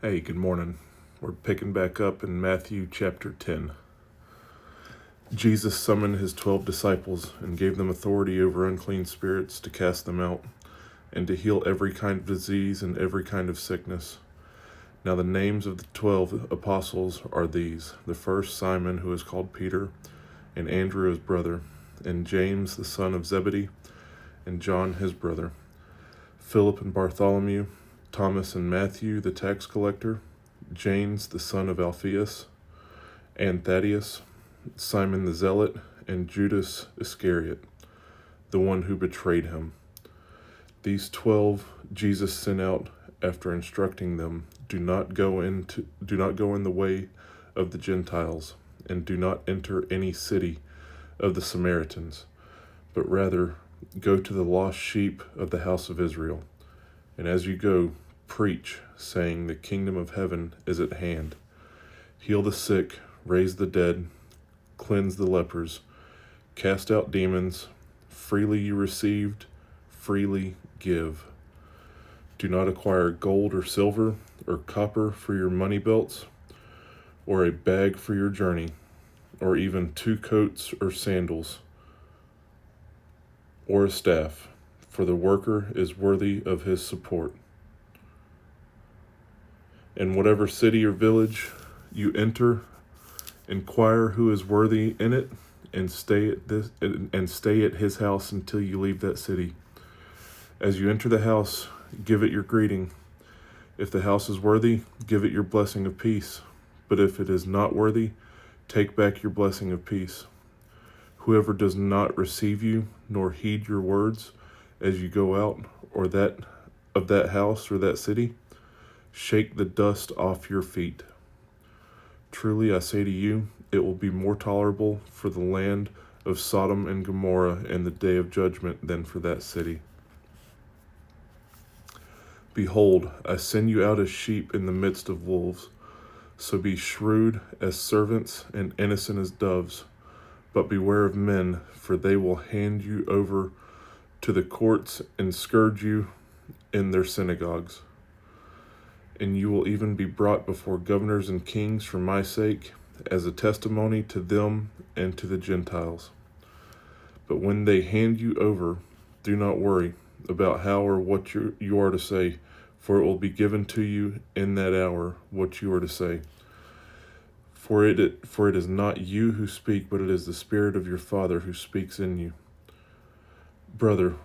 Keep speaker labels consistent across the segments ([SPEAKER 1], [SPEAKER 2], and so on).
[SPEAKER 1] Hey, good morning. We're picking back up in Matthew chapter 10. Jesus summoned his 12 disciples and gave them authority over unclean spirits to cast them out and to heal every kind of disease and every kind of sickness. Now, the names of the 12 apostles are these: the first, Simon, who is called Peter, and Andrew his brother, and James the son of Zebedee, and John his brother, Philip and Bartholomew, Thomas and Matthew the tax collector, James the son of Alphaeus, and Thaddeus, Simon the Zealot, and Judas Iscariot, the one who betrayed him. These 12 Jesus sent out after instructing them, do not go in the way of the Gentiles, and do not enter any city of the Samaritans, but rather go to the lost sheep of the house of Israel. And as you go, preach, saying, the kingdom of heaven is at hand. Heal the sick, raise the dead, cleanse the lepers, cast out demons. Freely you received, freely give. Do not acquire gold or silver or copper for your money belts, or a bag for your journey, or even 2 coats or sandals, or a staff, for the worker is worthy of his support. In whatever city or village you enter, inquire who is worthy in it, and stay at his house until you leave that city. As you enter the house, give it your greeting. If the house is worthy, give it your blessing of peace. But if it is not worthy, take back your blessing of peace. Whoever does not receive you, nor heed your words as you go out, or that of that house or that city, shake the dust off your feet. Truly I say to you, it will be more tolerable for the land of Sodom and Gomorrah in the day of judgment than for that city. Behold, I send you out as sheep in the midst of wolves. So be shrewd as servants and innocent as doves. But beware of men, for they will hand you over to the courts and scourge you in their synagogues. And you will even be brought before governors and kings for my sake, as a testimony to them and to the Gentiles. But when they hand you over, do not worry about how or what you are to say, for it will be given to you in that hour what you are to say. For it is not you who speak, but it is the Spirit of your Father who speaks in you. Brother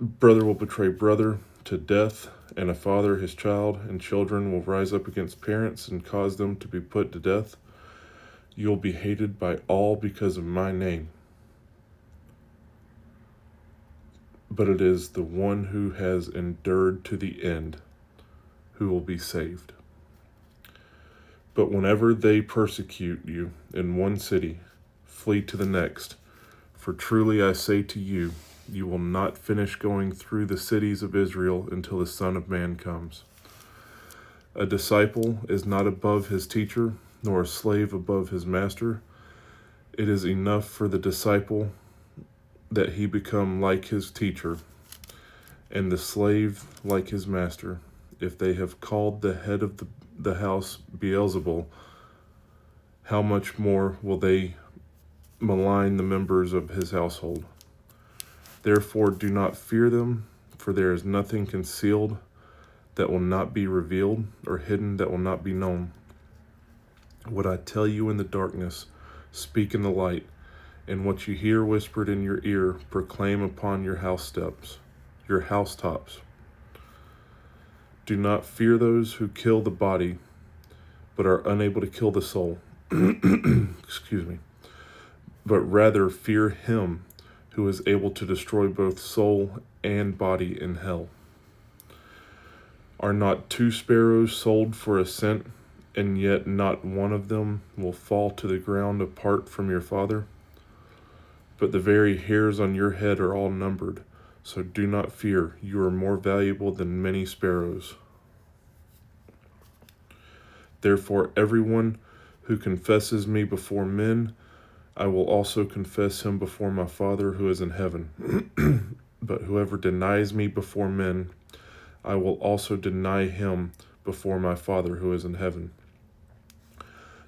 [SPEAKER 1] will betray brother to death, and a father his child, and children will rise up against parents and cause them to be put to death. You will be hated by all because of my name. But it is the one who has endured to the end who will be saved. But whenever they persecute you in one city, flee to the next. For truly I say to you, you will not finish going through the cities of Israel until the Son of Man comes. A disciple is not above his teacher, nor a slave above his master. It is enough for the disciple that he become like his teacher, and the slave like his master. If they have called the head of the house Beelzebul, how much more will they malign the members of his household? Therefore do not fear them, for there is nothing concealed that will not be revealed, or hidden that will not be known. What I tell you in the darkness, speak in the light, and what you hear whispered in your ear, proclaim upon your housetops. Do not fear those who kill the body, but are unable to kill the soul. Excuse me. But rather fear him who is able to destroy both soul and body in hell. Are not 2 sparrows sold for a cent, and yet not one of them will fall to the ground apart from your Father? But the very hairs on your head are all numbered. So do not fear, you are more valuable than many sparrows. Therefore, everyone who confesses me before men, I will also confess him before my Father who is in heaven. But whoever denies me before men, I will also deny him before my Father who is in heaven.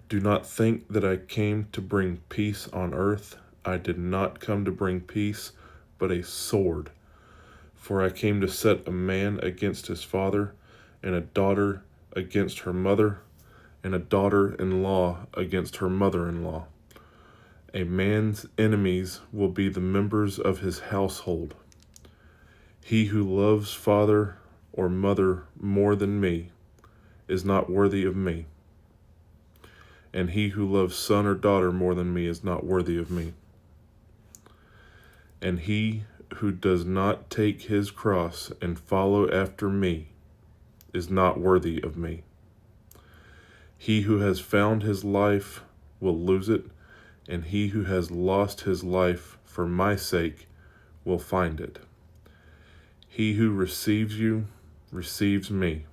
[SPEAKER 1] Do not think that I came to bring peace on earth. I did not come to bring peace, but a sword. For I came to set a man against his father, and a daughter against her mother, and a daughter-in-law against her mother-in-law. A man's enemies will be the members of his household. He who loves father or mother more than me is not worthy of me, and he who loves son or daughter more than me is not worthy of me. And he who does not take his cross and follow after me is not worthy of me. He who has found his life will lose it, and he who has lost his life for my sake will find it. He who receives you receives me,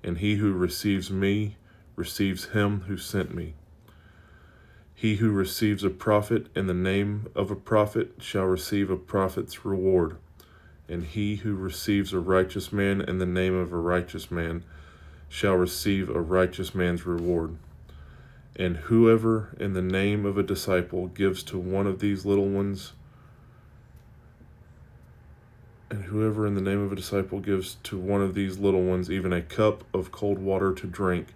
[SPEAKER 1] and he who receives me receives him who sent me. He who receives a prophet in the name of a prophet shall receive a prophet's reward, and he who receives a righteous man in the name of a righteous man shall receive a righteous man's reward. And whoever in the name of a disciple gives to one of these little ones, even a cup of cold water to drink,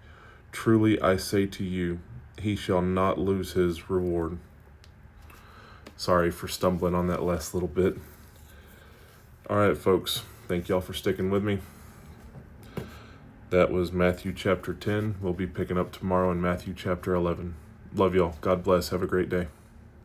[SPEAKER 1] truly I say to you, he shall not lose his reward. Sorry for stumbling on that last little bit. All right, folks. Thank y'all for sticking with me. That was Matthew chapter 10. We'll be picking up tomorrow in Matthew chapter 11. Love y'all. God bless. Have a great day.